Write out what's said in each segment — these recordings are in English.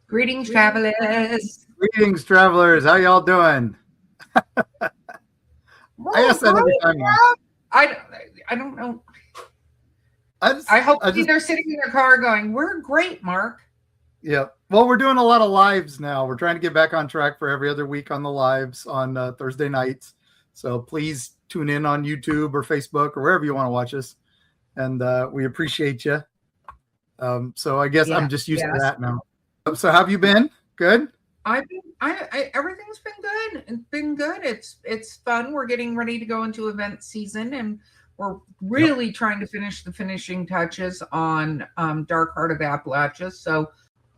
Greetings, travelers. Greetings, travelers. How y'all doing? I ask that every time. I don't know. I hope they're sitting in their car going, "We're great, Mark." Yeah. Well, we're doing a lot of lives now. We're trying to get back on track for every other week on the lives on Thursday nights. So please tune in on YouTube or Facebook or wherever you want to watch us. And we appreciate you. So I guess I'm just used to that now. So how have you been? Good? Everything's been good. It's been good. It's fun. We're getting ready to go into event season, and we're really trying to finish the finishing touches on Dark Heart of Appalachia. So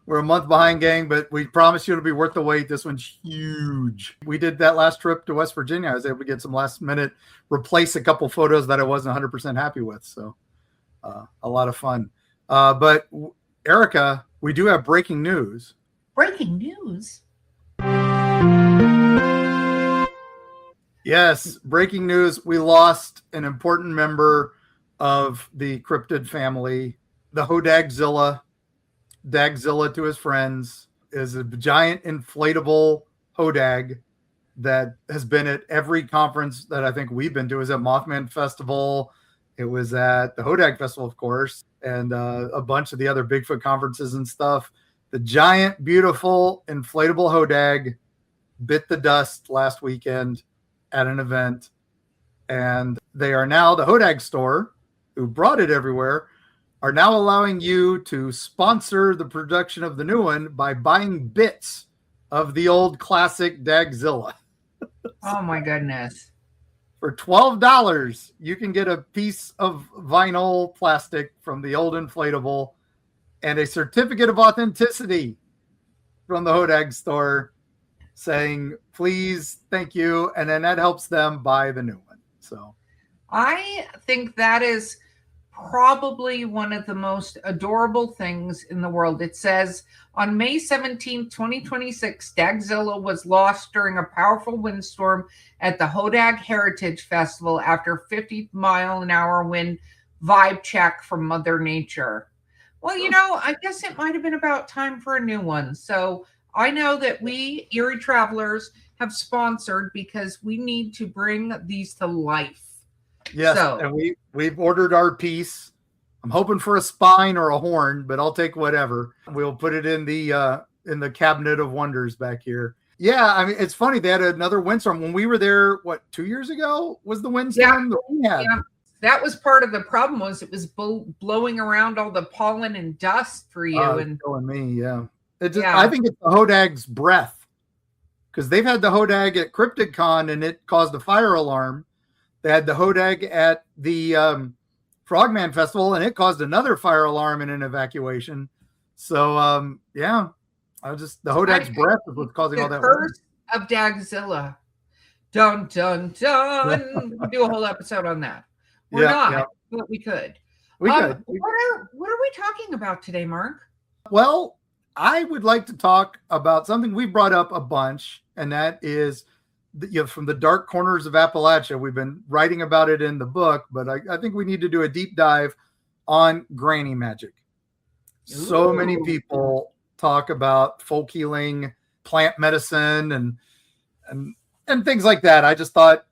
we're a month behind, gang, but we promise you it'll be worth the wait. This one's huge. We did that last trip to West Virginia. I was able to get some last minute, replace a couple photos that I wasn't 100% happy with. So a lot of fun. But Erica, we do have breaking news. Breaking news? Yes, breaking news. We lost an important member of the cryptid family, the Hodagzilla. Dagzilla to his friends is a giant inflatable hodag that has been at every conference that I think we've been to. It was at Mothman Festival. It was at the Hodag Festival, of course, and a bunch of the other Bigfoot conferences and stuff. The giant, beautiful, inflatable hodag bit the dust last weekend at an event, and they are now, the Hodag store, who brought it everywhere, are now allowing you to sponsor the production of the new one by buying bits of the old classic Dagzilla. Oh my goodness. For $12, you can get a piece of vinyl plastic from the old inflatable and a certificate of authenticity from the Hodag store saying, please, thank you. And then that helps them buy the new one. So I think that is probably one of the most adorable things in the world. It says, on May 17, 2026, Dagzilla was lost during a powerful windstorm at the Hodag Heritage Festival after 50-mile-an-hour wind vibe check from Mother Nature. Well, I guess it might have been about time for a new one. So I know that we, Eerie Travelers, have sponsored because we need to bring these to life. Yes, and we've ordered our piece. I'm hoping for a spine or a horn, but I'll take whatever. We'll put it in the cabinet of wonders back here. Yeah, I mean, it's funny. They had another windstorm when we were there. What, 2 years ago was the windstorm that we had? Yeah. That was part of the problem. Was it was blowing around all the pollen and dust for you and me. Yeah, I think it's the Hodag's breath, because they've had the Hodag at CryptidCon and it caused a fire alarm. They had the Hodag at the Frogman Festival, and it caused another fire alarm and an evacuation. So, the Hodag's breath is what's causing all that. The curse of Dagzilla. Dun, dun, dun. We'll do a whole episode on that. We're not, but we could. We could. What are we talking about today, Mark? Well, I would like to talk about something we brought up a bunch, and that is from the dark corners of Appalachia. We've been writing about it in the book, but I think we need to do a deep dive on granny magic. Ooh. So many people talk about folk healing, plant medicine, and things like that. I just thought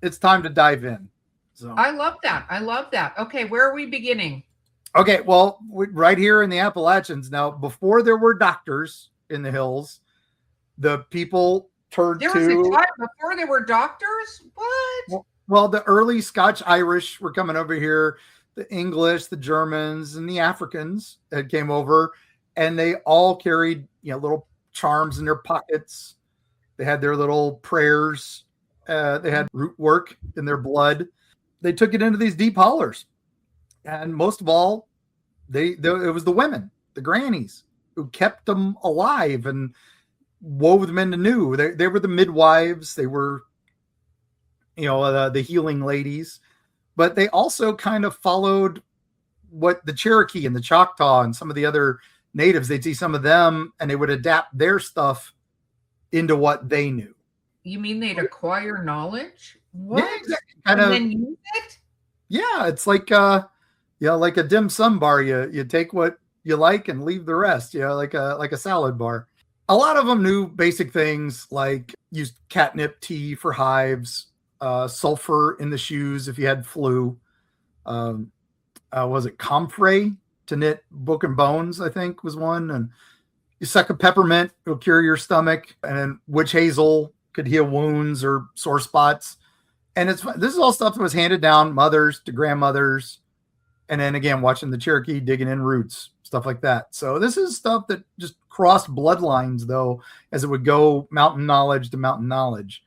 it's time to dive in. So I love that. Okay, where are we beginning? Okay, well, right here in the Appalachians. Now, before there were doctors in the hills, the people turned to... There was a time before there were doctors? What? Well, the early Scotch-Irish were coming over here. The English, the Germans, and the Africans had came over, and they all carried little charms in their pockets. They had their little prayers. They had root work in their blood. They took it into these deep hollers. And most of all, it was the women, the grannies, who kept them alive and wove them into new. They were the midwives. They were, the healing ladies. But they also kind of followed what the Cherokee and the Choctaw and some of the other natives, they'd see some of them and they would adapt their stuff into what they knew. You mean they'd acquire knowledge? What? Yeah, exactly. And then use it? Yeah, it's like like a dim sum bar. You take what you like and leave the rest, like a salad bar. A lot of them knew basic things like used catnip tea for hives, sulfur in the shoes if you had flu. Was it comfrey to knit broken bones, I think was one. And you suck a peppermint, it'll cure your stomach. And then witch hazel could heal wounds or sore spots. And this is all stuff that was handed down mothers to grandmothers. And then again, watching the Cherokee digging in roots, stuff like that. So this is stuff that just crossed bloodlines, though, as it would go mountain knowledge to mountain knowledge.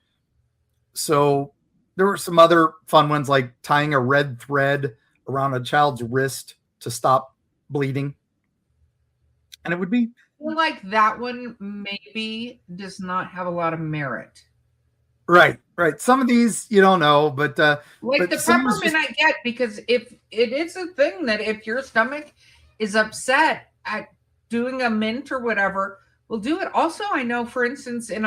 So there were some other fun ones like tying a red thread around a child's wrist to stop bleeding. And it would be... I feel like that one maybe does not have a lot of merit. Right. Some of these you don't know, but like the peppermint I get, because if it is a thing that if your stomach is upset at doing a mint or whatever, we'll do it. Also, I know, for instance, in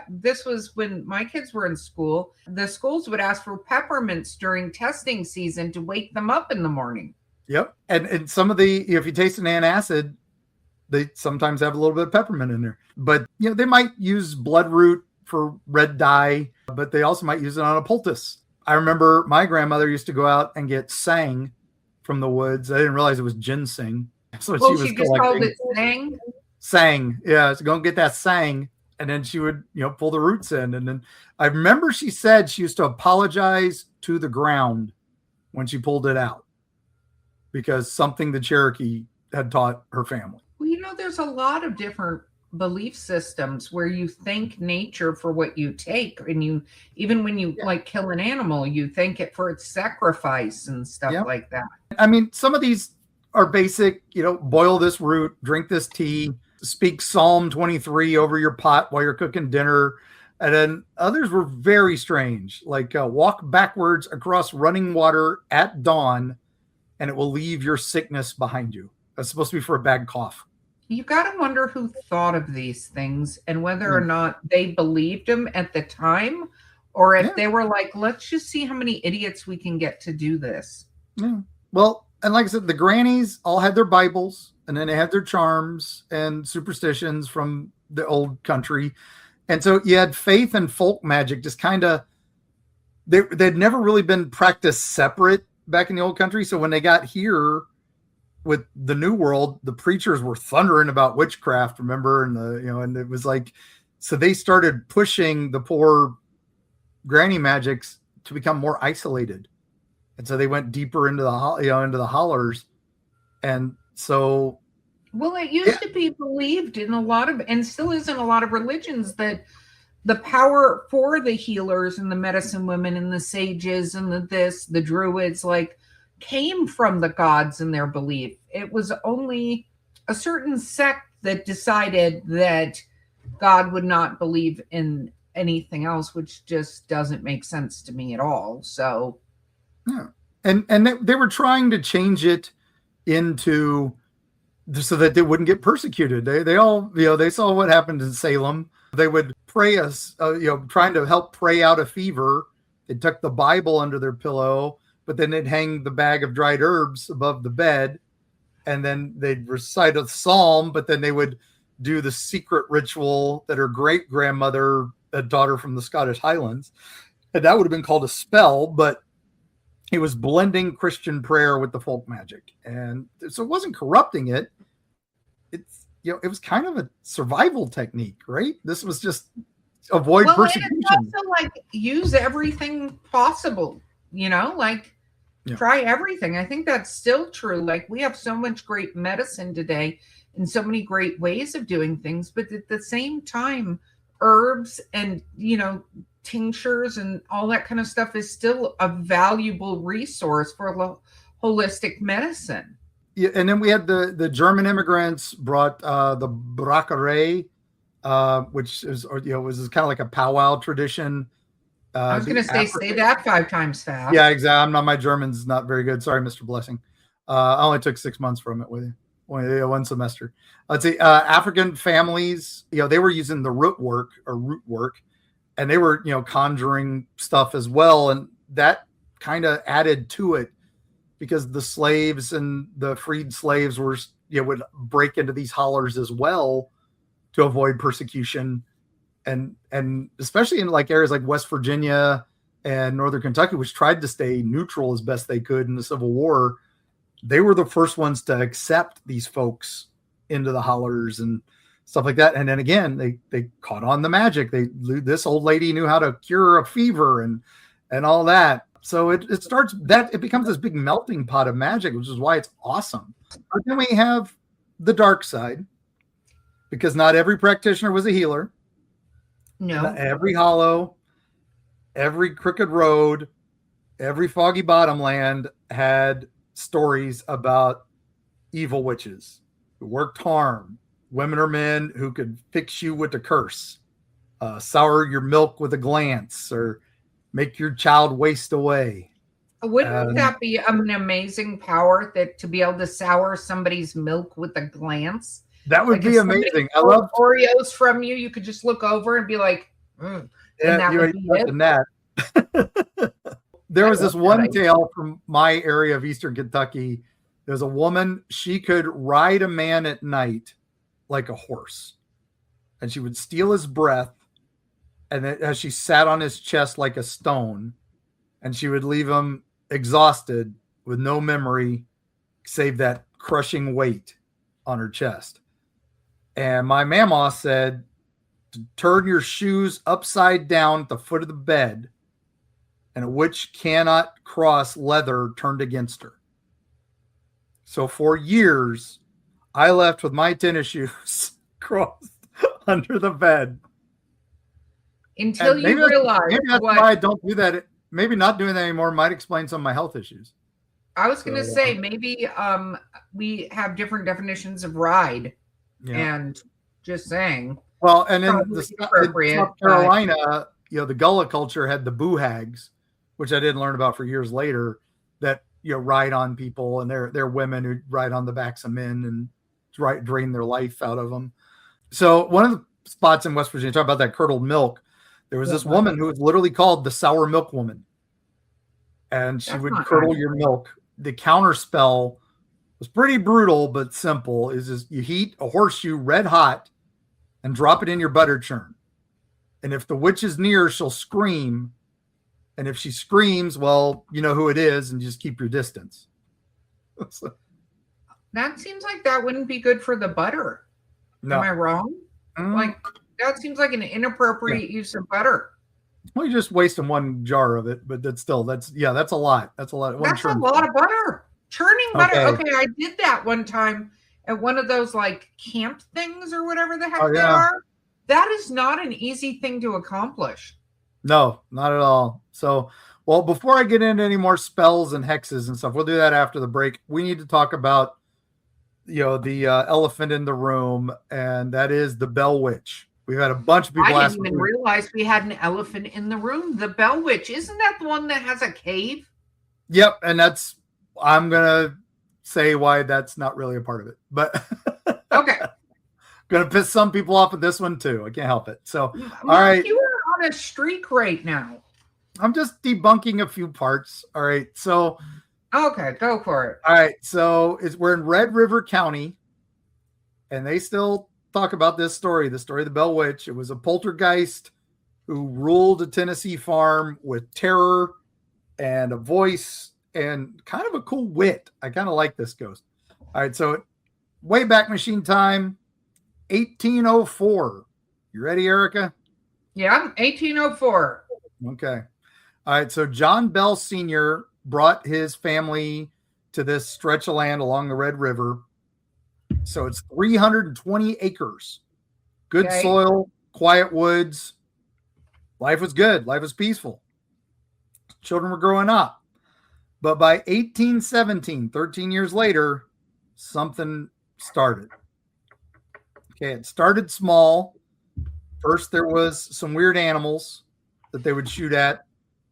this was when my kids were in school, the schools would ask for peppermints during testing season to wake them up in the morning. Yep. And some of the, if you taste an antacid, they sometimes have a little bit of peppermint in there. But, they might use bloodroot for red dye, but they also might use it on a poultice. I remember my grandmother used to go out and get sang from the woods. I didn't realize it was ginseng. So she just called it sang? Sang. Yeah, so go and get that sang. And then she would, pull the roots in. And then I remember she said she used to apologize to the ground when she pulled it out because something the Cherokee had taught her family. Well, there's a lot of different belief systems where you thank nature for what you take, and even when you like kill an animal, you thank it for its sacrifice and stuff like that. I mean, some of these are basic, boil this root, drink this tea, speak Psalm 23 over your pot while you're cooking dinner. And then others were very strange, like walk backwards across running water at dawn and it will leave your sickness behind you. That's supposed to be for a bad cough. You got to wonder who thought of these things and whether or not they believed them at the time, or if they were like, let's just see how many idiots we can get to do this. Yeah. Well, and like I said, the grannies all had their Bibles, and then they had their charms and superstitions from the old country. And so you had faith and folk magic just kind of, they'd never really been practiced separate back in the old country. So when they got here, with the New World, the preachers were thundering about witchcraft, remember? And and it was like, so they started pushing the poor granny magics to become more isolated. And so they went deeper into the hollers. And so, well, it used to be believed in a lot of, and still is in a lot of religions, that the power for the healers and the medicine women and the sages and the druids, like, came from the gods and their belief. It was only a certain sect that decided that God would not believe in anything else, which just doesn't make sense to me at all. So, yeah. And they were trying to change it into so that they wouldn't get persecuted. They all, they saw what happened in Salem. They would pray us, trying to help pray out a fever. They took the Bible under their pillow, but then they'd hang the bag of dried herbs above the bed, and then they'd recite a psalm, but then they would do the secret ritual that her great-grandmother had taught her from the Scottish Highlands. And that would have been called a spell, but it was blending Christian prayer with the folk magic. And so it wasn't corrupting it. It's, it was kind of a survival technique, right? This was just avoid persecution. And it's also like use everything possible, try everything. I think that's still true. Like, we have so much great medicine today and so many great ways of doing things, but at the same time, herbs and, tinctures and all that kind of stuff is still a valuable resource for holistic medicine. Yeah, and then we had the German immigrants brought the bracare, which is, was kind of like a powwow tradition. I was going to say that 5 times fast. Yeah, exactly. My German's not very good. Sorry, Mr. Blessing. I only took 6 months from it with you. One semester. Let's see. African families, they were using the root work, and they were, conjuring stuff as well. And that kind of added to it because the slaves and the freed slaves were would break into these hollers as well to avoid persecution. And especially in like areas like West Virginia and Northern Kentucky, which tried to stay neutral as best they could in the Civil War, they were the first ones to accept these folks into the hollers and stuff like that. And then again, they caught on the magic. This old lady knew how to cure a fever and all that. So it becomes this big melting pot of magic, which is why it's awesome. But then we have the dark side, because not every practitioner was a healer. No. Every hollow, every crooked road, every foggy bottom land had stories about evil witches who worked harm, women or men who could fix you with a curse, sour your milk with a glance, or make your child waste away. Wouldn't that be an amazing power, that to be able to sour somebody's milk with a glance? That would be amazing. I love Oreos from you. You could just look over and be like, and that would be it. There was this one tale from my area of Eastern Kentucky. There's a woman, she could ride a man at night like a horse, and she would steal his breath, and as she sat on his chest like a stone, and she would leave him exhausted with no memory save that crushing weight on her chest. And my mama said to turn your shoes upside down at the foot of the bed, and a witch cannot cross leather turned against her. So for years, I left with my tennis shoes crossed under the bed. Until you realize maybe that's why I don't do that. Maybe not doing that anymore might explain some of my health issues. I was going to say, maybe we have different definitions of ride. Yeah. And just saying. Well, and in South Carolina, the Gullah culture had the boo hags, which I didn't learn about for years later, that ride on people, and they're women who ride on the backs of men and drain their life out of them. So one of the spots in West Virginia, talk about that curdled milk, there was this woman who was literally called the sour milk woman, and she would curdle your milk. The counter spell was pretty brutal but simple. Is just you heat a horseshoe red hot and drop it in your butter churn, and if the witch is near, she'll scream. And if she screams, well, you know who it is, and just keep your distance. That seems like that wouldn't be good for the butter. No. Am I wrong? Like, that seems like an inappropriate use of butter. Well, you're just wasting one jar of it, but that's a lot. That's a lot. That's a lot of butter. Churning butter. Okay, I did that one time at one of those like camp things or whatever the heck they are. That is not an easy thing to accomplish. No, not at all. So, well, before I get into any more spells and hexes and stuff, we'll do that after the break. We need to talk about, the elephant in the room, and that is the Bell Witch. We've had a bunch of people I didn't even realize we had an elephant in the room. The Bell Witch, isn't that the one that has a cave? Yep, and I'm going to say why that's not really a part of it. But okay. Going to piss some people off with this one too. I can't help it. So, all right. You are on a streak right now. I'm just debunking a few parts. All right. So, okay, go for it. All right. So we're in Red River County, and they still talk about this story, the story of the Bell Witch. It was a poltergeist who ruled a Tennessee farm with terror and a voice and kind of a cool wit. I kind of like this ghost. All right. So way back machine time, 1804. You ready, Erica? Yeah, 1804. Okay. All right. So John Bell Sr. brought his family to this stretch of land along the Red River. So it's 320 acres. Good soil, quiet woods. Life was good. Life was peaceful. Children were growing up. But by 1817, 13 years later, something started. Okay, it started small. First, there was some weird animals that they would shoot at,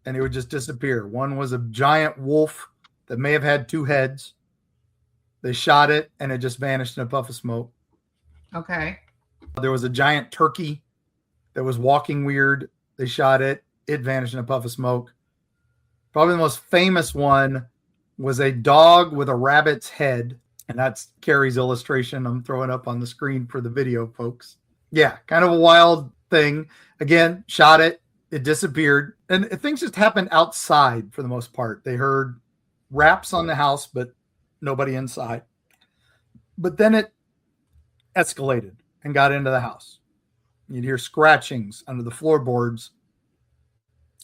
and they would just disappear. One was a giant wolf that may have had two heads. They shot it, and it just vanished in a puff of smoke. Okay. There was a giant turkey that was walking weird. They shot it. It vanished in a puff of smoke. Probably the most famous one was a dog with a rabbit's head. And that's Carrie's illustration I'm throwing up on the screen for the video, folks. Yeah, kind of a wild thing. Again, shot it. It disappeared. And things just happened outside for the most part. They heard raps on the house, but nobody inside. But then it escalated and got into the house. You'd hear scratchings under the floorboards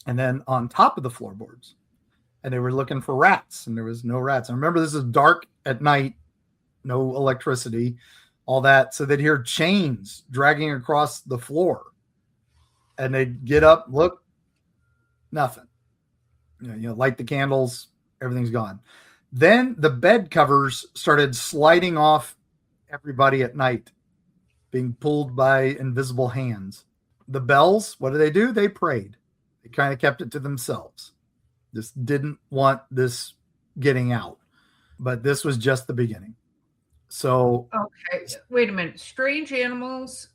and then on top of the floorboards. And they were looking for rats, and there was no rats. And remember, this is dark at night, no electricity, all that. So they'd hear chains dragging across the floor. And they'd get up, look, nothing. You know, light the candles, everything's gone. Then the bed covers started sliding off everybody at night, being pulled by invisible hands. The bells, what do? They prayed. They kind of kept it to themselves. Just didn't want this getting out. But this was just the beginning. So. Okay, wait a minute. Strange animals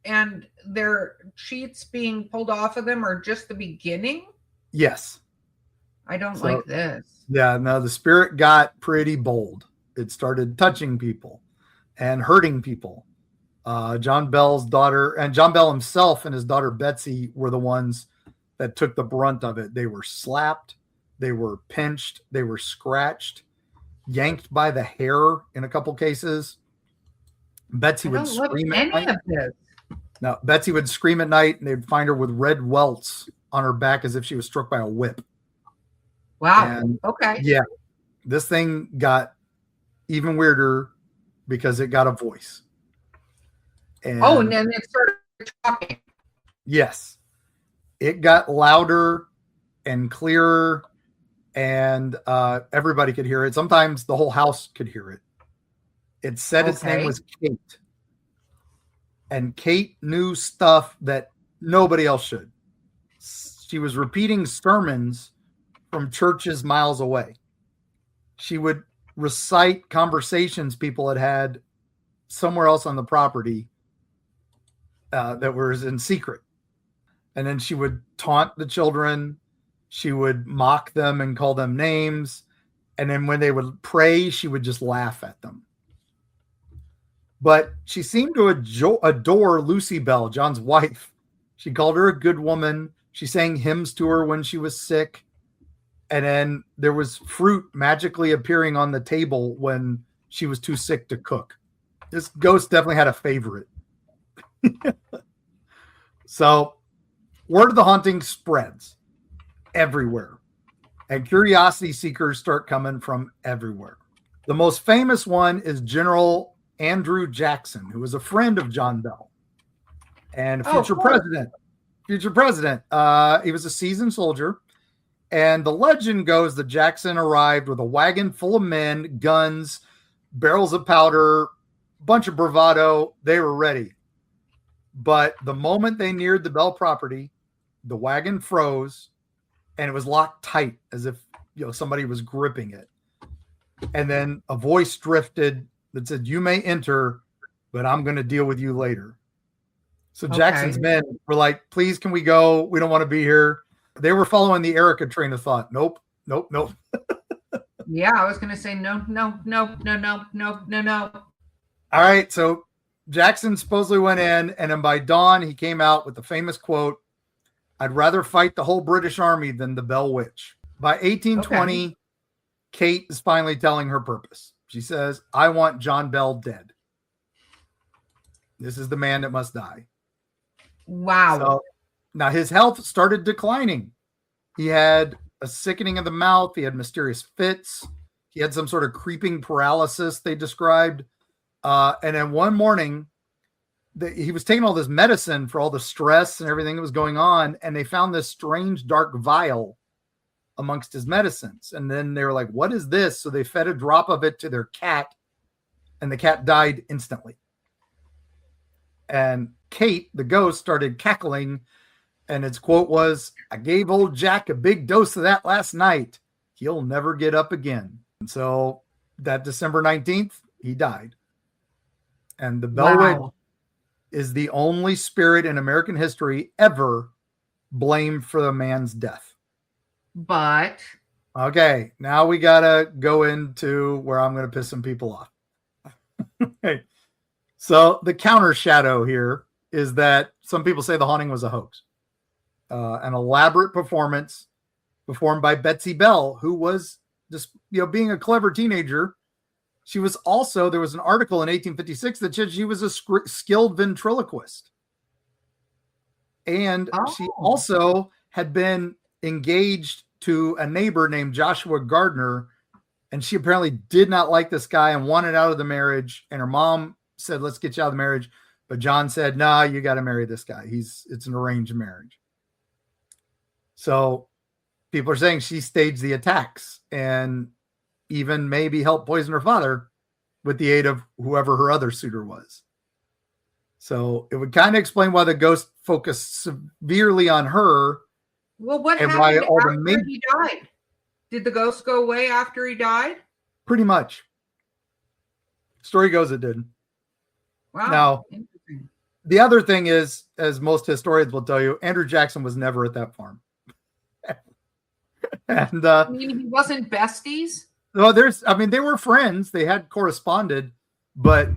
and their sheets being pulled off of them are just the beginning? Yes. I don't like this. Yeah, no, the spirit got pretty bold. It started touching people and hurting people. John Bell's daughter, and John Bell himself and his daughter Betsy were the ones that took the brunt of it. They were slapped, they were pinched, they were scratched, yanked by the hair in a couple cases. Betsy would scream at night. No, Betsy would scream at night, and they'd find her with red welts on her back as if she was struck by a whip. Wow. And okay. Yeah, this thing got even weirder because it got a voice. And then it started talking. Yes. It got louder and clearer, and everybody could hear it. Sometimes the whole house could hear it. It said its name was Kate. And Kate knew stuff that nobody else should. She was repeating sermons from churches miles away. She would recite conversations people had had somewhere else on the property that was in secret. And then she would taunt the children. She would mock them and call them names. And then when they would pray, she would just laugh at them. But she seemed to adore Lucy Bell, John's wife. She called her a good woman. She sang hymns to her when she was sick. And then there was fruit magically appearing on the table when she was too sick to cook. This ghost definitely had a favorite. So word of the haunting spreads everywhere. And curiosity seekers start coming from everywhere. The most famous one is General Andrew Jackson, who was a friend of John Bell and future president. He was a seasoned soldier. And the legend goes that Jackson arrived with a wagon full of men, guns, barrels of powder, bunch of bravado. They were ready. But the moment they neared the Bell property, the wagon froze and it was locked tight as if somebody was gripping it. And then a voice drifted that said, "You may enter, but I'm going to deal with you later." So Jackson's men were like, "Please, can we go? We don't want to be here." They were following the Erica train of thought. Nope. Yeah, I was going to say no. All right, so Jackson supposedly went in, and then by dawn, he came out with the famous quote, "I'd rather fight the whole British army than the Bell Witch." By 1820, Kate is finally telling her purpose. She says, "I want John Bell dead. This is the man that must die." Wow. So, now his health started declining. He had a sickening of the mouth. He had mysterious fits. He had some sort of creeping paralysis, they described. And then one morning, he was taking all this medicine for all the stress and everything that was going on. And they found this strange dark vial amongst his medicines. And then they were like, "What is this?" So they fed a drop of it to their cat, and the cat died instantly. And Kate, the ghost, started cackling. And its quote was, "I gave old Jack a big dose of that last night. He'll never get up again." And so that December 19th, he died. And the Bell Witch is the only spirit in American history ever blamed for the man's death. But okay, now we got to go into where I'm going to piss some people off. Okay. So the counter shadow here is that some people say the haunting was a hoax, an elaborate performance performed by Betsy Bell, who was just, being a clever teenager. She was also, there was an article in 1856 that said she was a skilled ventriloquist. And she also had been engaged to a neighbor named Joshua Gardner. And she apparently did not like this guy and wanted out of the marriage. And her mom said, let's get you out of the marriage. But John said, nah, you got to marry this guy. It's an arranged marriage. So people are saying she staged the attacks and even maybe helped poison her father with the aid of whoever her other suitor was. So it would kind of explain why the ghost focused severely on her. Well, what happened after he died? Did the ghost go away after he died? Pretty much. Story goes it did. Wow. Now, the other thing is, as most historians will tell you, Andrew Jackson was never at that farm. And you mean he wasn't besties? Well, they were friends. They had corresponded, but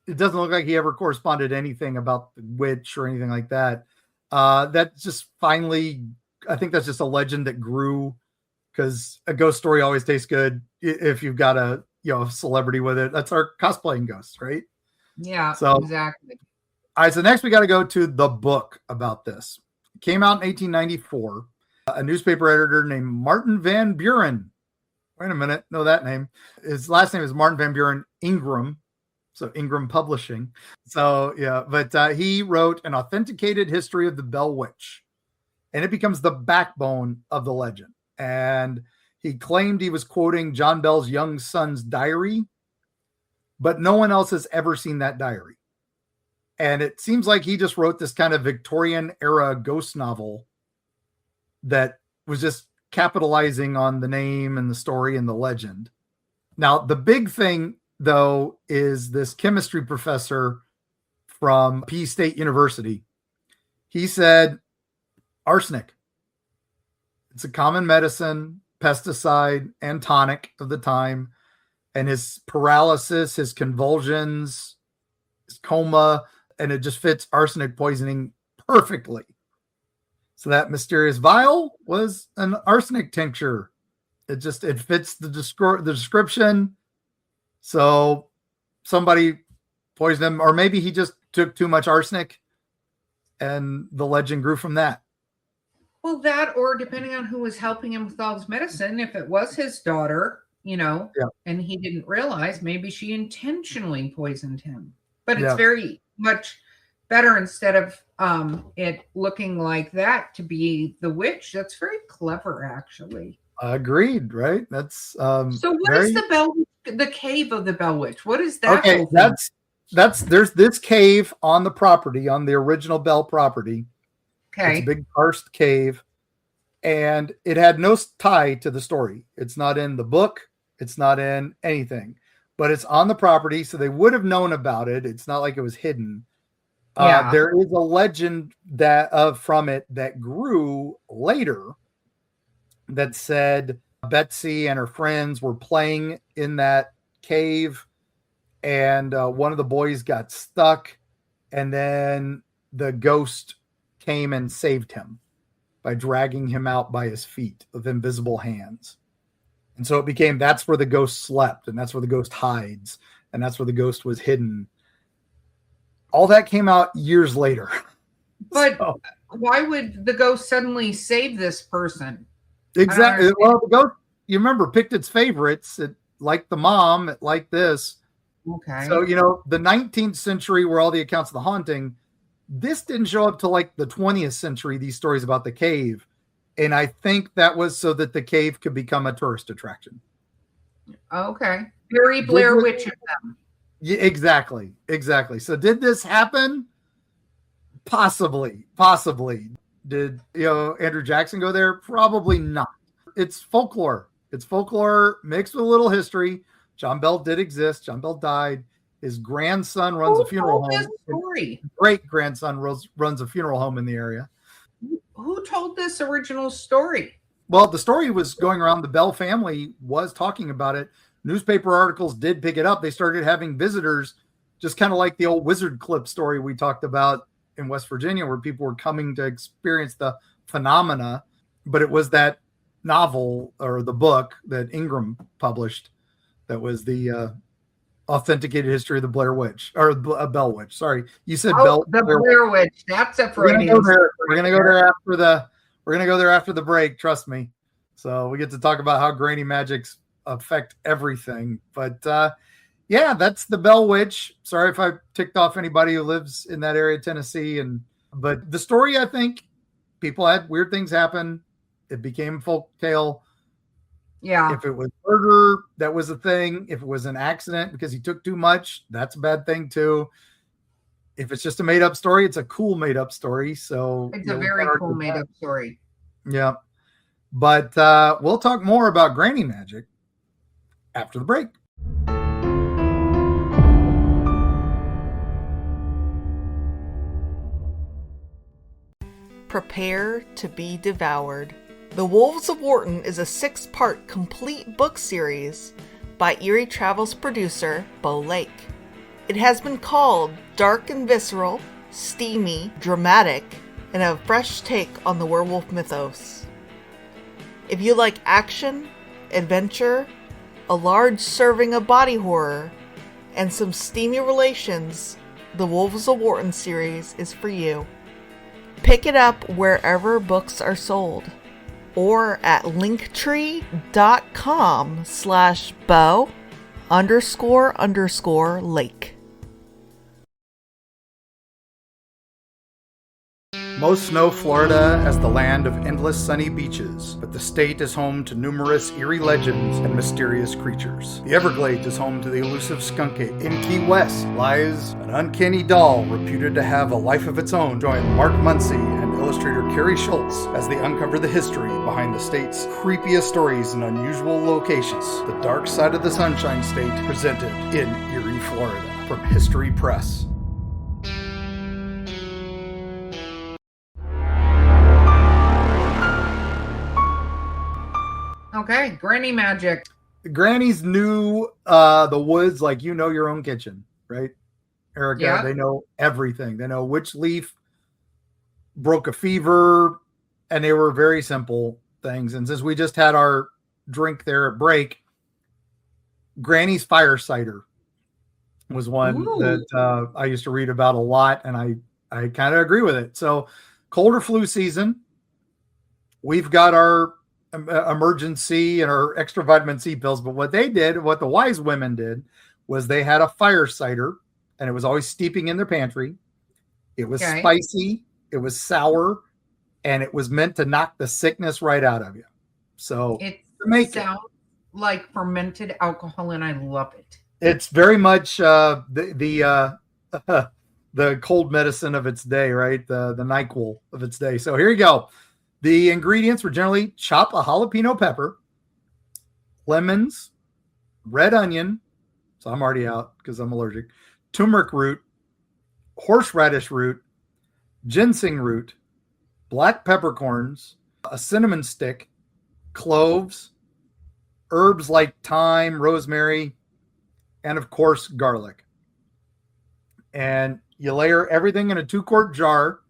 it doesn't look like he ever corresponded anything about the witch or anything like that. That's just finally, I think that's just a legend that grew because a ghost story always tastes good if you've got a celebrity with it. That's our cosplaying ghosts, right? Yeah, so, exactly. All right, so next we got to go to the book about this. It came out in 1894. A newspaper editor named Martin Van Buren. Wait a minute, know that name. His last name is Martin Van Buren Ingram. So Ingram Publishing. So yeah, but he wrote an authenticated history of the Bell Witch, and it becomes the backbone of the legend. And he claimed he was quoting John Bell's young son's diary, but no one else has ever seen that diary. And it seems like he just wrote this kind of Victorian era ghost novel that was just capitalizing on the name and the story and the legend. Now, the big thing, though, is this chemistry professor from P State University. He said, arsenic. It's a common medicine, pesticide, and tonic of the time. And his paralysis, his convulsions, his coma, and it just fits arsenic poisoning perfectly. So that mysterious vial was an arsenic tincture. It fits the description. So somebody poisoned him, or maybe he just took too much arsenic and the legend grew from that. Well, that, or depending on who was helping him with all his medicine, if it was his daughter, and he didn't realize, maybe she intentionally poisoned him. But it's very much better instead of it looking like that to be the witch. That's very clever, actually. Agreed, right? That's so what is the cave of the Bell Witch? What is that? Okay, there's this cave on the property, on the original Bell property. Okay. It's a big karst cave, and it had no tie to the story. It's not in the book, it's not in anything, but it's on the property, so they would have known about it. It's not like it was hidden. There is a legend that from it that grew later that said Betsy and her friends were playing in that cave, and one of the boys got stuck, and then the ghost came and saved him by dragging him out by his feet with invisible hands. And so it became, that's where the ghost slept, and that's where the ghost hides, and that's where the ghost was hidden. All that came out years later. But why would the ghost suddenly save this person? Exactly. Well, the ghost, you remember, picked its favorites. It liked the mom. It liked this. Okay. So, the 19th century were all the accounts of the haunting. This didn't show up till like the 20th century, these stories about the cave. And I think that was so that the cave could become a tourist attraction. Okay. Very Blair Witch of them. Yeah, exactly. So did this happen? Possibly. Did Andrew Jackson go there? Probably not. It's folklore. It's folklore mixed with a little history. John Bell did exist. John Bell died. His grandson runs a funeral home. Great grandson runs a funeral home in the area. Who told this original story? Well, the story was going around. The Bell family was talking about it newspaper articles did pick it up. They started having visitors, just kind of like the old wizard clip story we talked about in West Virginia, where people were coming to experience the phenomena. But it was that novel or the book that Ingram published that was the authenticated history of the Blair Witch, or Bell Witch. Sorry, you said Bell. The Blair Witch. That's a Freudian. We're gonna go there after the. We're gonna go there after the break. Trust me. So we get to talk about how granny magics affect everything. But yeah, that's the Bell Witch. Sorry if I ticked off anybody who lives in that area of Tennessee. But the story, I think people had weird things happen. It became folk tale. Yeah. If it was murder, that was a thing. If it was an accident because he took too much, that's a bad thing too. If it's just a made up story, it's a cool made up story. So it's a very cool made up story. Yeah. But we'll talk more about granny magic after the break. Prepare to be devoured. The Wolves of Wharton is a 6-part complete book series by Eerie Travels producer Bo Lake. It has been called dark and visceral, steamy, dramatic, and a fresh take on the werewolf mythos. If you like action, adventure, a large serving of body horror, and some steamy relations, the Wolves of Wharton series is for you. Pick it up wherever books are sold, or at linktree.com/Bo__Lake. Most know Florida as the land of endless sunny beaches, but the state is home to numerous eerie legends and mysterious creatures. The Everglades is home to the elusive skunk ape. In Key West lies an uncanny doll reputed to have a life of its own. Join Mark Muncy and illustrator Carrie Schultz as they uncover the history behind the state's creepiest stories in unusual locations. The Dark Side of the Sunshine State, presented in Eerie, Florida, from History Press. Okay, granny magic. The grannies knew the woods like you know your own kitchen, right, Erica? Yeah. They know everything. They know which leaf broke a fever, and they were very simple things. And since we just had our drink there at break, Granny's fire cider was one that I used to read about a lot, and I kind of agree with it. So cold or flu season, we've got our emergency and our extra vitamin C pills. But what the wise women did, was they had a fire cider, and it was always steeping in their pantry. It was spicy, it was sour, and it was meant to knock the sickness right out of you. So it sounds like fermented alcohol, and I love it. It's very much the cold medicine of its day, right? The NyQuil of its day. So here you go. The ingredients were generally chop a jalapeno pepper, lemons, red onion, so I'm already out because I'm allergic, turmeric root, horseradish root, ginseng root, black peppercorns, a cinnamon stick, cloves, herbs like thyme, rosemary, and of course, garlic. And you layer everything in a 2-quart jar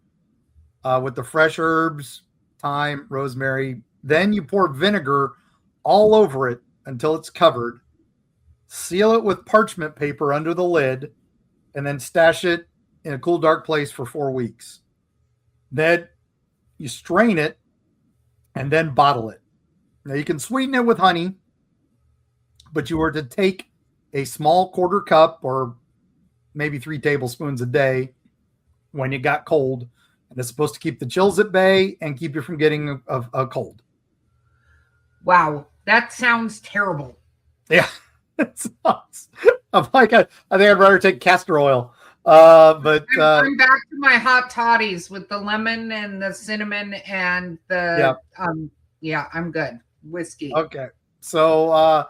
with the fresh herbs, thyme, rosemary. Then you pour vinegar all over it until it's covered. Seal it with parchment paper under the lid, and then stash it in a cool, dark place for 4 weeks. Then you strain it and then bottle it. Now you can sweeten it with honey, but you were to take a small 1/4 cup or maybe 3 tablespoons a day when you got cold. And it's supposed to keep the chills at bay and keep you from getting a cold. Wow, that sounds terrible. Yeah. I'm like, I think I'd rather take castor oil. But I'm back to my hot toddies with the lemon and the cinnamon and the I'm good. Whiskey. Okay. So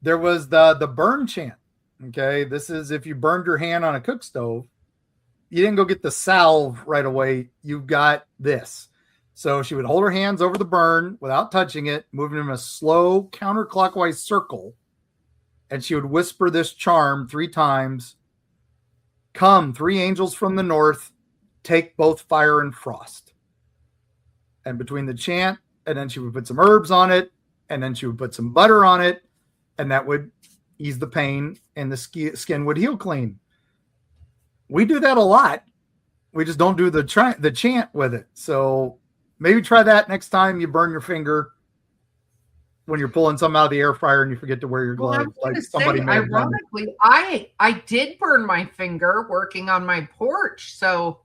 there was the burn chant. Okay. This is if you burned your hand on a cook stove. You didn't go get the salve right away. You got this. So she would hold her hands over the burn without touching it, moving in a slow counterclockwise circle. and she would whisper this charm 3 times. Come, 3 angels from the north, take both fire and frost. And between the chant, and then she would put some herbs on it, and then she would put some butter on it, and that would ease the pain, and the skin would heal clean. We do that a lot. We just don't do the chant with it. So maybe try that next time you burn your finger when you're pulling something out of the air fryer and you forget to wear your gloves. Well, ironically, I did burn my finger working on my porch. So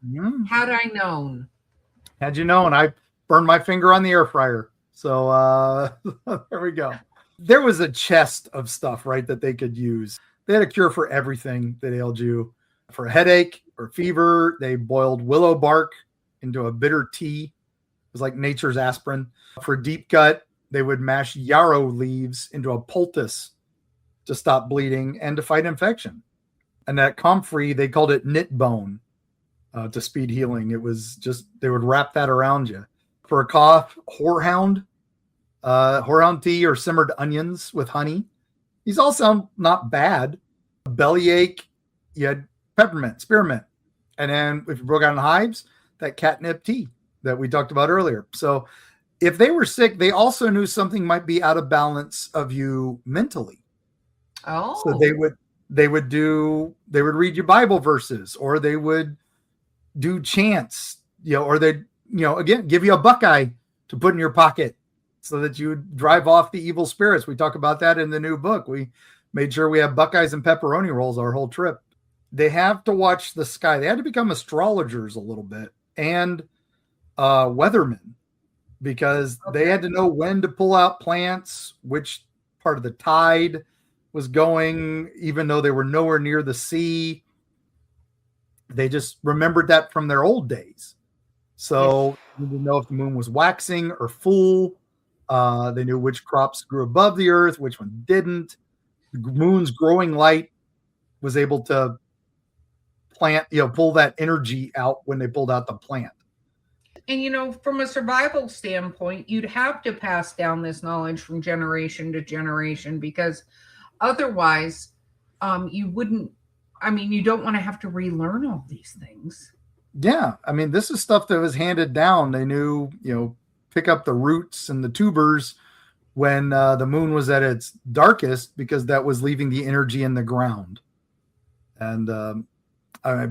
had I known. Had you known, I burned my finger on the air fryer. So there we go. There was a chest of stuff, right, that they could use. They had a cure for everything that ailed you. For a headache or fever, they boiled willow bark into a bitter tea. It was like nature's aspirin. For deep gut, they would mash yarrow leaves into a poultice to stop bleeding and to fight infection. And that comfrey, they called it knit bone to speed healing. It was just, they would wrap that around you. For a cough, horehound tea or simmered onions with honey. These all sound not bad. Bellyache, you had peppermint, spearmint. And then if you broke out in hives, that catnip tea that we talked about earlier. So if they were sick, they also knew something might be out of balance of you mentally. Oh. So they would read you Bible verses, or they would do chants, or they'd, again, give you a buckeye to put in your pocket so that you would drive off the evil spirits. We talk about that in the new book. We made sure we have buckeyes and pepperoni rolls our whole trip. They have to watch the sky. They had to become astrologers a little bit and weathermen, because they had to know when to pull out plants, which part of the tide was going, even though they were nowhere near the sea. They just remembered that from their old days. So you didn't know if the moon was waxing or full. They knew which crops grew above the earth, which one didn't. The moon's growing light was able to plant, pull that energy out when they pulled out the plant. And, from a survival standpoint, you'd have to pass down this knowledge from generation to generation, because otherwise you wouldn't, you don't want to have to relearn all these things. Yeah. This is stuff that was handed down. They knew, pick up the roots and the tubers when the moon was at its darkest, because that was leaving the energy in the ground. And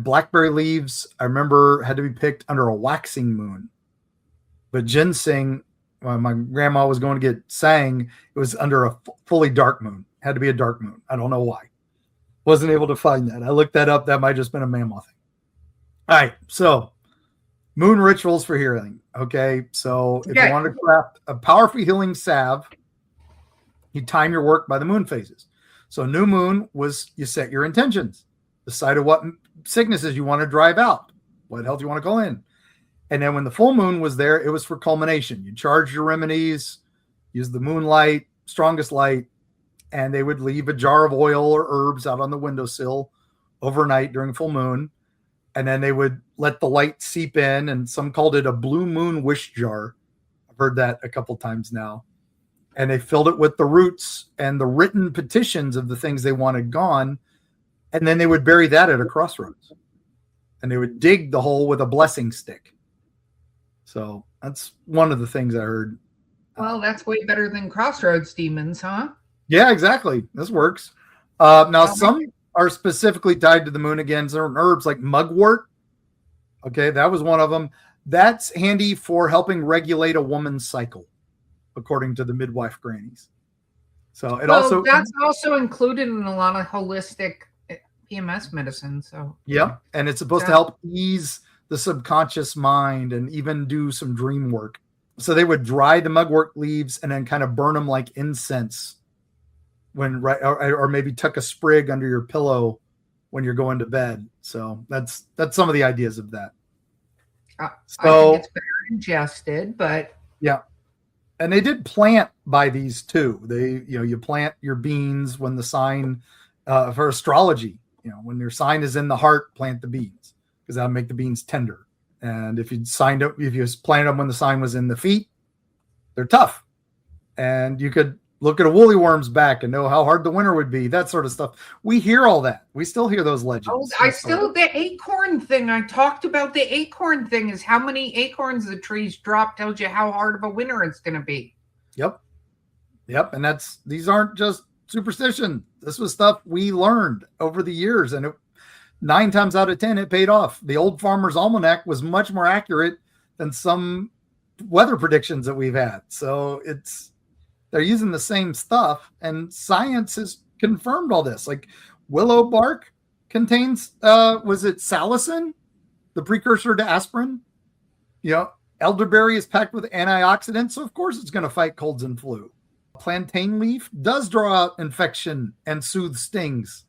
blackberry leaves, I remember, had to be picked under a waxing moon. But ginseng, my grandma was going to get sang, it was under a fully dark moon. Had to be a dark moon. I don't know why. Wasn't able to find that. I looked that up. That might have just been a mammoth thing. All right. So moon rituals for healing. Okay. So if you want to craft a powerful healing salve, you time your work by the moon phases. So new moon was, you set your intentions. Decide what sicknesses you want to drive out, what health you want to call in. And then when the full moon was there, it was for culmination. You charge your remedies, use the moonlight, strongest light, and they would leave a jar of oil or herbs out on the windowsill overnight during full moon. And then they would let the light seep in, and some called it a blue moon wish jar. I've heard that a couple times now. And they filled it with the roots and the written petitions of the things they wanted gone. And then they would bury that at a crossroads, and they would dig the hole with a blessing stick. So that's one of the things I heard. Well, that's way better than crossroads demons, huh? Yeah, exactly. This works. Now, some are specifically tied to the moon again. Certain herbs like mugwort. Okay, that was one of them. That's handy for helping regulate a woman's cycle, according to the midwife grannies. So that's also included in a lot of holistic EMS medicine. So yeah, and it's supposed to help ease the subconscious mind and even do some dream work. So they would dry the mugwort leaves and then kind of burn them like incense or maybe tuck a sprig under your pillow when you're going to bed. So that's some of the ideas of that. I think it's better ingested, but yeah. And they did plant by these too. They, you plant your beans when the sign for astrology. When your sign is in the heart, plant the beans, because that'll make the beans tender. And if you planted them when the sign was in the feet, they're tough. And you could look at a woolly worm's back and know how hard the winter would be, that sort of stuff. We hear all that. We still hear those legends. The acorn thing, I talked about the acorn thing, is how many acorns the trees drop tells you how hard of a winter it's going to be. Yep. And these aren't just superstition. This was stuff we learned over the years, and 9 times out of 10, it paid off. The Old Farmer's Almanac was much more accurate than some weather predictions that we've had. So they're using the same stuff, and science has confirmed all this. Like willow bark contains, was it salicin, the precursor to aspirin? Elderberry is packed with antioxidants, so of course it's going to fight colds and flu. Plantain leaf does draw out infection and soothe stings.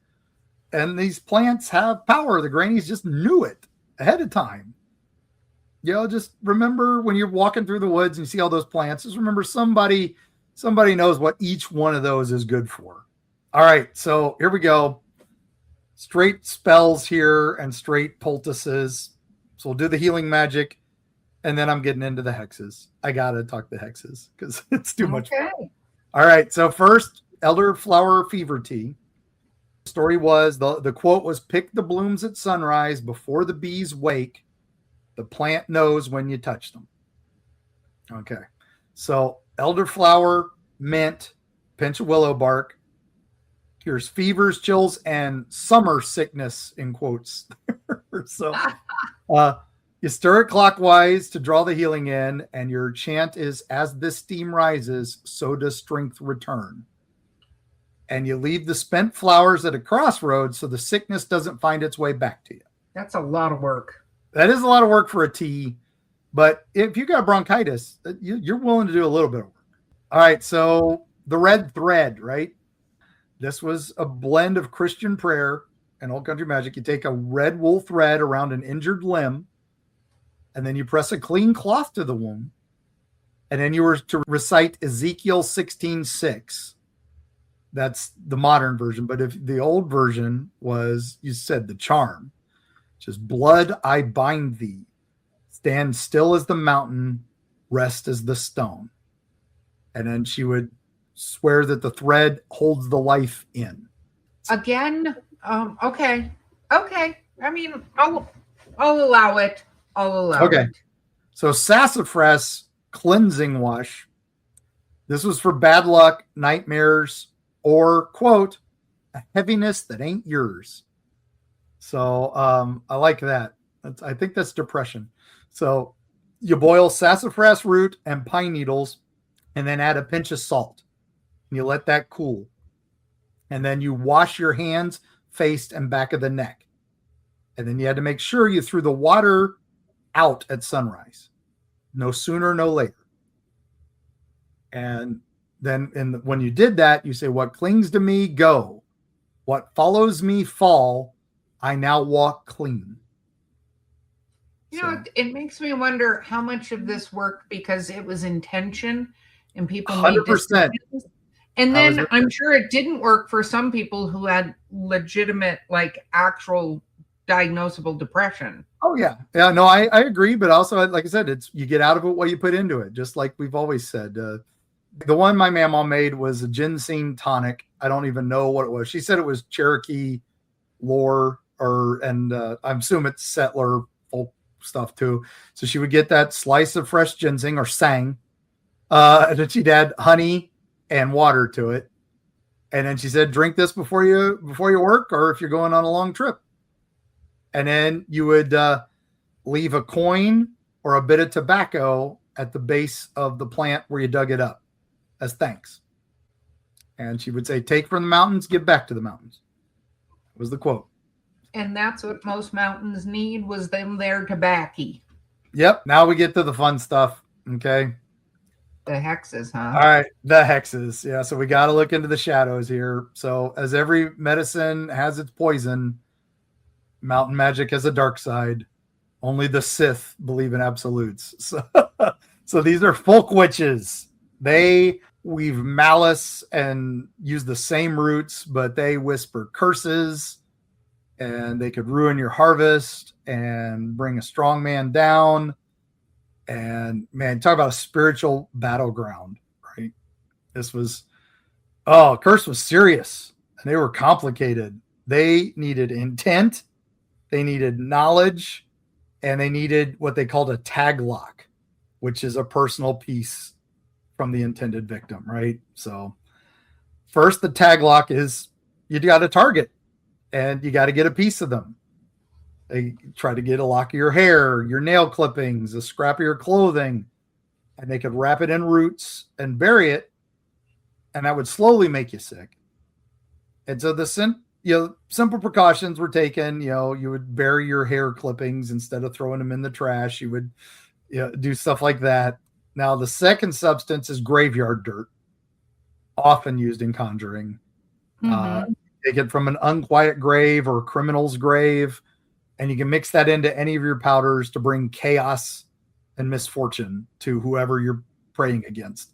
And these plants have power. The Grannies just knew it ahead of time. Just remember when you're walking through the woods and you see all those plants, just remember somebody knows what each one of those is good for. All right, so here we go. Straight spells here and straight poultices. So we'll do the healing magic, and then I'm getting into the hexes. I got to talk the hexes because it's too much fun. All right, so first, elderflower fever tea. The story was, the quote was, pick the blooms at sunrise before the bees wake. The plant knows when you touch them. Okay, so elderflower, mint, pinch of willow bark, cures fevers, chills, and summer sickness, in quotes. So you stir it clockwise to draw the healing in, and your chant is, as this steam rises, so does strength return. And you leave the spent flowers at a crossroads so the sickness doesn't find its way back to you. That's a lot of work. That is a lot of work for a tea, but if you got bronchitis, you're willing to do a little bit of work. All right, so the red thread, right? This was a blend of Christian prayer and old country magic. You take a red wool thread around an injured limb, and then you press a clean cloth to the wound, and then you were to recite Ezekiel 16:6. That's the modern version, but if the old version was, you said the charm, just blood I bind thee, stand still as the mountain, rest as the stone. And then she would swear that the thread holds the life in. Again, okay. I mean, I'll allow it. Okay. So sassafras cleansing wash. This was for bad luck, nightmares, or, quote, a heaviness that ain't yours. So I like that. I think that's depression. So you boil sassafras root and pine needles, and then add a pinch of salt. And you let that cool. And then you wash your hands, face, and back of the neck. And then you had to make sure you threw the water out at sunrise. No sooner, no later. And then when you did that, you say, what clings to me, go. What follows me, fall. I now walk clean. It makes me wonder how much of this worked because it was intention and people 100%. And then I'm sure it didn't work for some people who had legitimate, actual diagnosable depression. Oh, yeah. Yeah, no, I agree. But also, like I said, you get out of it what you put into it, just like we've always said. The one my mama made was a ginseng tonic. I don't even know what it was. She said it was Cherokee lore, and I'm assuming it's settler folk stuff too. So she would get that slice of fresh ginseng or sang, and then she'd add honey and water to it. And then she said, drink this before you work or if you're going on a long trip. And then you would leave a coin or a bit of tobacco at the base of the plant where you dug it up as thanks. And she would say, take from the mountains, give back to the mountains. Was the quote. And that's what most mountains need, was them their tobacco. Yep. Now we get to the fun stuff. Okay. The hexes, huh? All right. The hexes. Yeah. So we got to look into the shadows here. So as every medicine has its poison, mountain magic has a dark side. Only the Sith believe in absolutes. So these are folk witches. They weave malice and use the same roots, but they whisper curses, and they could ruin your harvest and bring a strong man down. And man, talk about a spiritual battleground, right? This was Oh, curse was serious and they were complicated. They needed intent, they needed knowledge, and they needed what they called a tag lock, which is a personal piece from the intended victim, right? So first, the tag lock is you got a target and you got to get a piece of them. They try to get a lock of your hair, your nail clippings, a scrap of your clothing, and they could wrap it in roots and bury it, and that would slowly make you sick. And so the simple precautions were taken. You would bury your hair clippings instead of throwing them in the trash. You would do stuff like that. Now, the second substance is graveyard dirt, often used in conjuring. Take it from an unquiet grave or a criminal's grave, and you can mix that into any of your powders to bring chaos and misfortune to whoever you're praying against.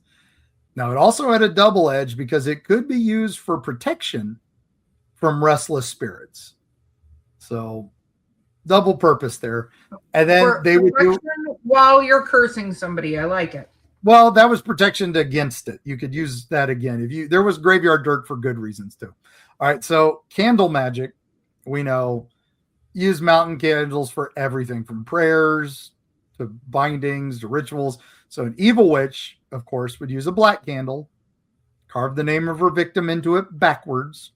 Now, it also had a double edge because it could be used for protection from restless spirits. So, double purpose there. And then they would do while you're cursing somebody. I like it. Well, that was protection against it. You could use that again. There was graveyard dirt for good reasons too. All right. So candle magic, we know, use mountain candles for everything from prayers to bindings to rituals. So an evil witch, of course, would use a black candle, carve the name of her victim into it backwards.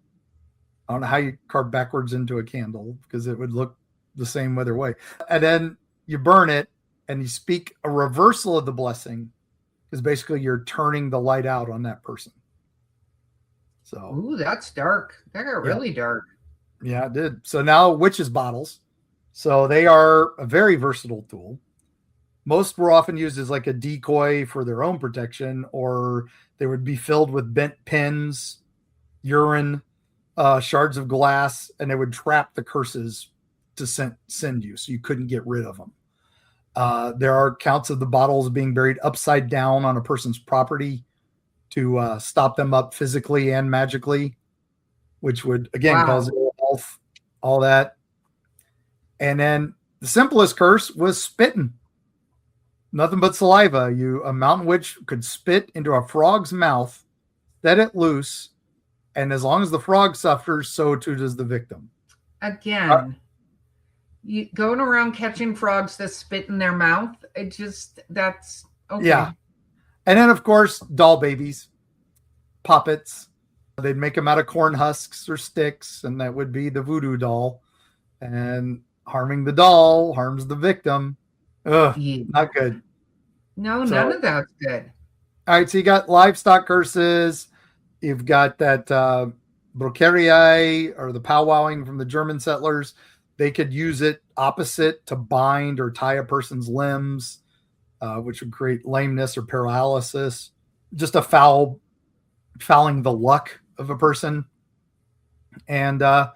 I don't know how you carve backwards into a candle because it would look the same either way. And then you burn it and you speak a reversal of the blessing, because basically you're turning the light out on that person. So, ooh, that's dark. That got really dark. Yeah, it did. So now witches' bottles. So they are a very versatile tool. Most were often used as like a decoy for their own protection, or they would be filled with bent pins, urine, shards of glass, and they would trap the curses to send you, so you couldn't get rid of them. There are accounts of the bottles being buried upside down on a person's property to stop them up physically and magically, which would, again, cause ill health, all that. And then the simplest curse was spitting. Nothing but saliva. A mountain witch could spit into a frog's mouth, let it loose, and as long as the frog suffers, so too does the victim. Again, you going around catching frogs that spit in their mouth. That's okay. Yeah. And then, of course, doll babies, puppets. They'd make them out of corn husks or sticks, and that would be the voodoo doll. And harming the doll harms the victim. Ugh, not good. No, none of that's good. All right, so you got livestock curses. You've got that Brokerii, or the powwowing from the German settlers. They could use it opposite to bind or tie a person's limbs, which would create lameness or paralysis. Just a fouling the luck of a person. And the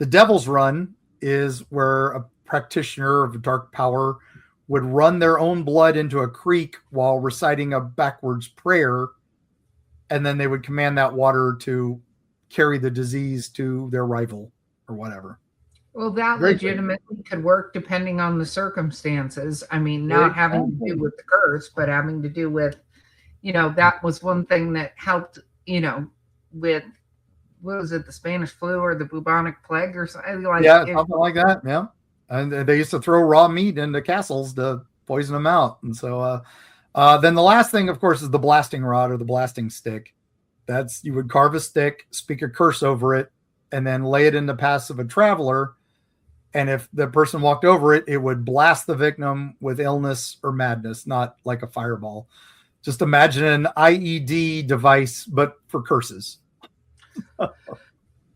Devil's Run is where a practitioner of dark power would run their own blood into a creek while reciting a backwards prayer, and then they would command that water to carry the disease to their rival or whatever. Well, that legitimately could work depending on the circumstances. I mean, not having to do with the curse, but having to do with, that was one thing that helped, with, what was it, the Spanish flu or the bubonic plague or something like that? Yeah, something like that, yeah. And they used to throw raw meat into castles to poison them out. And so then the last thing, of course, is the blasting rod or the blasting stick. You would carve a stick, speak a curse over it, and then lay it in the path of a traveler. And if the person walked over it, it would blast the victim with illness or madness, not like a fireball. Just imagine an IED device, but for curses.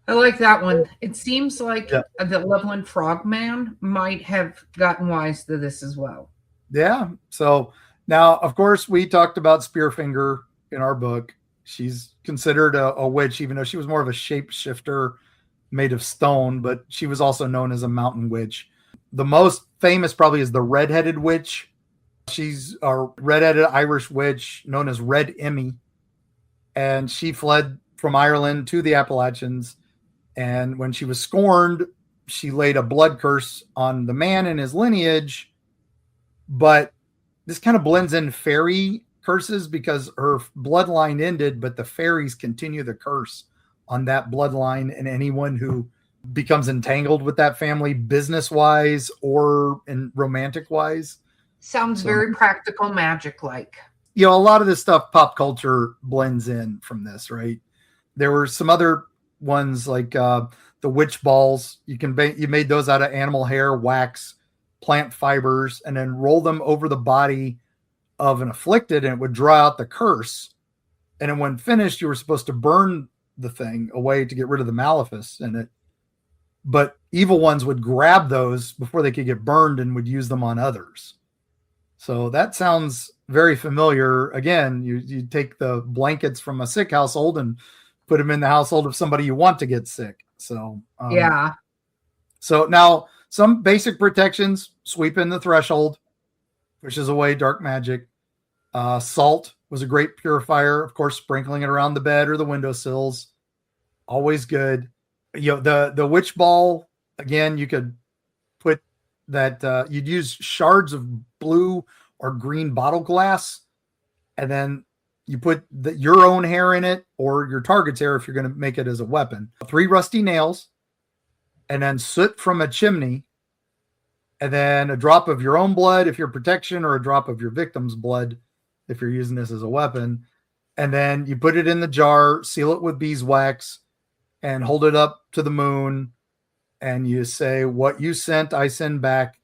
I like that one. It seems like the Loveland Frogman might have gotten wise to this as well. Yeah. So now, of course, we talked about Spearfinger in our book. She's considered a witch, even though she was more of a shapeshifter made of stone, but she was also known as a mountain witch. The most famous probably is the Red-Headed Witch. She's a red-headed Irish witch known as Red Emmy. And she fled from Ireland to the Appalachians. And when she was scorned, she laid a blood curse on the man and his lineage. But this kind of blends in fairy curses because her bloodline ended, but the fairies continue the curse on that bloodline and anyone who becomes entangled with that family business wise or in romantic wise. Sounds very practical magic like. A lot of this stuff pop culture blends in from this, right? There were some other ones like the witch balls. You made those out of animal hair, wax, plant fibers, and then roll them over the body of an afflicted, and it would draw out the curse. And then when finished, you were supposed to burn the thing away to get rid of the malefice in it. But evil ones would grab those before they could get burned and would use them on others. So that sounds very familiar. Again, you take the blankets from a sick household and put them in the household of somebody you want to get sick. So yeah. So now some basic protections: sweep in the threshold, pushes away dark magic. Salt was a great purifier. Of course, sprinkling it around the bed or the windowsills, always good. The witch ball, again, you could put that. You'd use shards of blue or green bottle glass, and then you put your own hair in it or your target's hair if you're going to make it as a weapon. 3 rusty nails, and then soot from a chimney, and then a drop of your own blood if you're protection, or a drop of your victim's blood if you're using this as a weapon. And then you put it in the jar, seal it with beeswax, and hold it up to the moon. And you say, what you sent, I send back.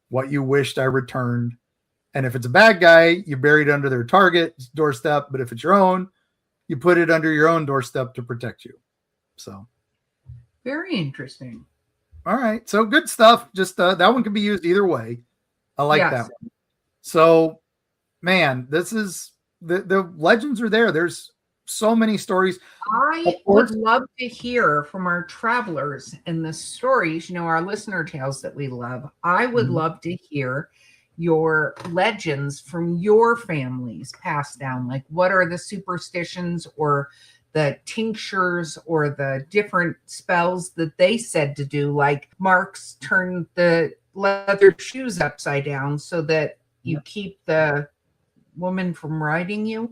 What you wished, I returned. And if it's a bad guy, you bury it under their target's doorstep. But if it's your own, you put it under your own doorstep to protect you. So very interesting. All right. So good stuff. Just that one can be used either way. I like that one. So, man, this is the legends are there. There's so many stories. I would love to hear from our travelers and the stories, our listener tales that we love. I would love to hear your legends from your families passed down. Like, what are the superstitions or the tinctures or the different spells that they said to do? Like Mark's turned the leather shoes upside down so that you keep the woman from riding you.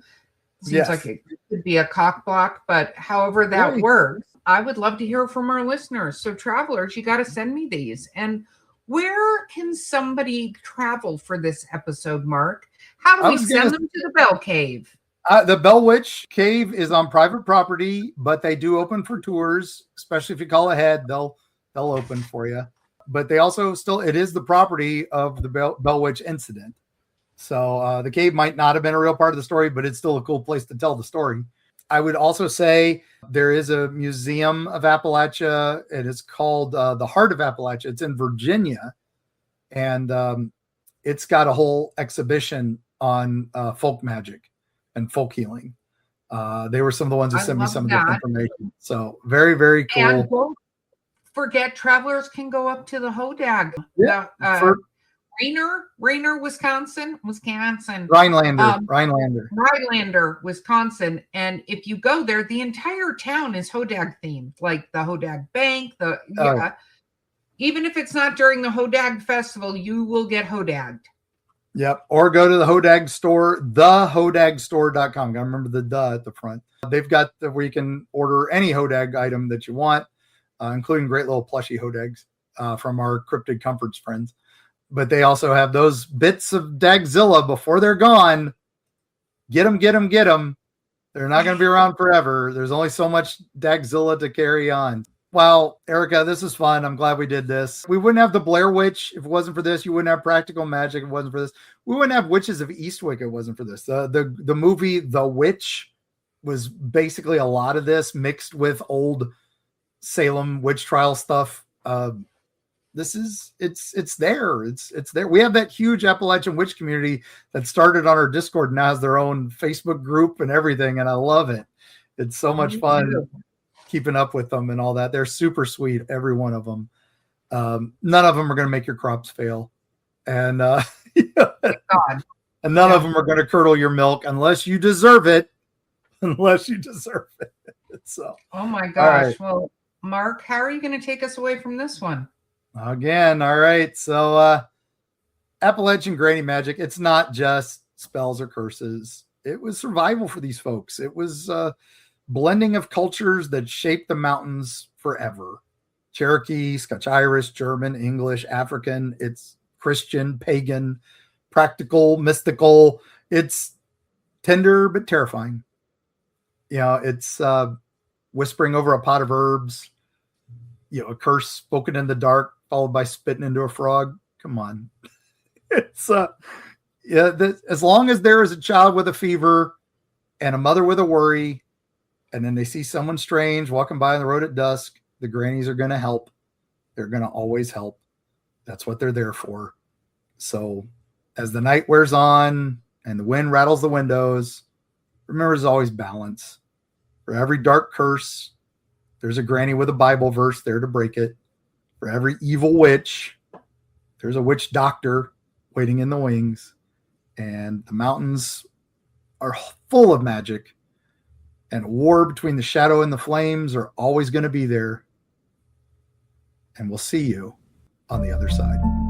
Seems like it could be a cock block, but however that works, I would love to hear from our listeners. So travelers, you got to send me these. And where can somebody travel for this episode, Mark? How do we send them to the Bell Cave? The Bell Witch Cave is on private property, but they do open for tours, especially if you call ahead, they'll open for you. But they also it is the property of the Bell Witch incident. So the cave might not have been a real part of the story, but it's still a cool place to tell the story. I would also say there is a museum of Appalachia. It is called the Heart of Appalachia. It's in Virginia, and it's got a whole exhibition on folk magic and folk healing. They were some of the ones who sent me some of this information. So very, very cool. And don't forget, travelers can go up to the Hodag. Yeah, Rainer, Wisconsin. Rhinelander, Wisconsin. And if you go there, the entire town is Hodag themed, like the Hodag Bank. Even if it's not during the Hodag Festival, you will get Hodagged. Yep. Or go to the Hodag store, thehodagstore.com. Gotta remember the "the" at the front. They've got where you can order any Hodag item that you want, including great little plushy Hodags from our Cryptid Comforts friends. But they also have those bits of Dagzilla before they're gone. Get them. They're not going to be around forever. There's only so much Dagzilla to carry on. Well, Erica, this is fun. I'm glad we did this. We wouldn't have the Blair Witch if it wasn't for this. You wouldn't have Practical Magic if it wasn't for this. We wouldn't have Witches of Eastwick if it wasn't for this. The movie The Witch was basically a lot of this mixed with old Salem witch trial stuff. It's there. It's there. We have that huge Appalachian witch community that started on our Discord and now has their own Facebook group and everything. And I love it. It's so much fun keeping up with them and all that. They're super sweet. Every one of them. None of them are going to make your crops fail. And, and none of them are going to curdle your milk unless you deserve it. So, oh my gosh. Right. Well, Mark, how are you going to take us away from this one? Again, all right. So Appalachian granny magic, it's not just spells or curses. It was survival for these folks. It was blending of cultures that shaped the mountains forever. Cherokee, Scotch Irish, German, English, African. It's Christian, pagan, practical, mystical. It's tender but terrifying. It's whispering over a pot of herbs. A curse spoken in the dark, followed by spitting into a frog. Come on. It's as long as there is a child with a fever and a mother with a worry, and then they see someone strange walking by on the road at dusk, the grannies are going to help. They're going to always help. That's what they're there for. So as the night wears on and the wind rattles the windows, remember, there's always balance. For every dark curse, there's a granny with a Bible verse there to break it. For every evil witch, there's a witch doctor waiting in the wings. And the mountains are full of magic. And a war between the shadow and the flames are always going to be there. And we'll see you on the other side.